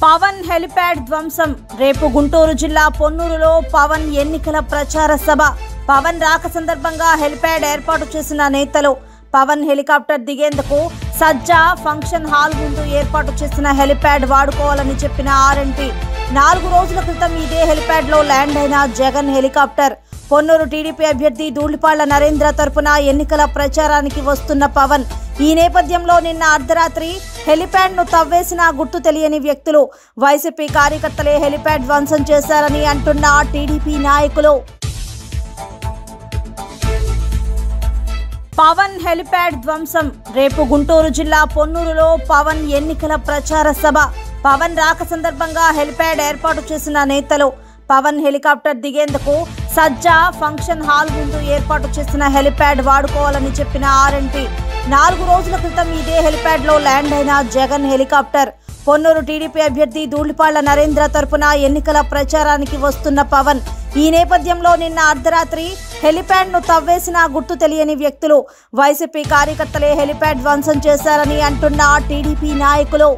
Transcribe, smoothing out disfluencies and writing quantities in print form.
Pawan helipad ధ్వంసం. రేపు గుంటూరు జిల్లా పొన్నూరులో పవన్ ఎన్నికల ప్రచార సభ. పవన్ రాక సందర్భంగా హెలిప్యాడ్ ఏర్పాటు చేసిన నేతలు. పవన్ హెలికాప్టర్ దిగేందుకు సజ్జా ఫంక్షన్ హాల్ ముందు ఏర్పాటు చేసిన హెలిప్యాడ్ వాడుకోవాలని చెప్పిన ఆర్ఎంపీ. 4 రోజుల క్రితం ఇదే హెలిప్యాడ్ లో ల్యాండ్ అయిన జగన్ హెలికాప్టర్. పొన్నూరు టీడీపీ అభ్యర్థి ధూళిపాళ్ల నరేంద్ర తరపున ఎన్నికల ప్రచారానికి వస్తున్న పవన్. ఈ నేపథ్యంలో నిన్న అర్ధరాత్రి హెలిప్యాడ్ ను తవ్వేసిన గుర్తు తెలియని వ్యక్తులు. వైసీపీ కార్యకర్తలే హెలిప్యాడ్ ధ్వంసం చేశారని అంటున్న టీడీపీ నాయకులు. పవన్ హెలిప్యాడ్ ధ్వంసం. రేపు గుంటూరు జిల్లా పొన్నూరులో పవన్ ఎన్నికల ప్రచార సభ. పవన్ రాక సందర్భంగా హెలిప్యాడ్ ఏర్పాటు చేసిన నేతలు. పవన్ హెలికాప్టర్ దిగేందుకు సజ్జా ఫంక్షన్ హాల్ ముందు ఏర్పాటు చేసిన హెలిప్యాడ్ వాడుకోవాలని చెప్పిన ఆర్ఎంపీ. 4 రోజుల క్రితం ఇదే హెలిప్యాడ్ లో ల్యాండ్ అయిన జగన్ హెలికాప్టర్. పొన్నూరు టీడీపీ అభ్యర్థి ధూళిపాళ్ల నరేంద్ర తరపున ఎన్నికల ప్రచారానికి వస్తున్న పవన్. ఈ నేపథ్యంలో నిన్న అర్ధరాత్రి హెలిప్యాడ్ ను తవ్వేసిన గుర్తు తెలియని వ్యక్తులు. వైసీపీ కార్యకర్తలే హెలిప్యాడ్ ధ్వంసం చేశారని అంటున్న టీడీపీ నాయకులు.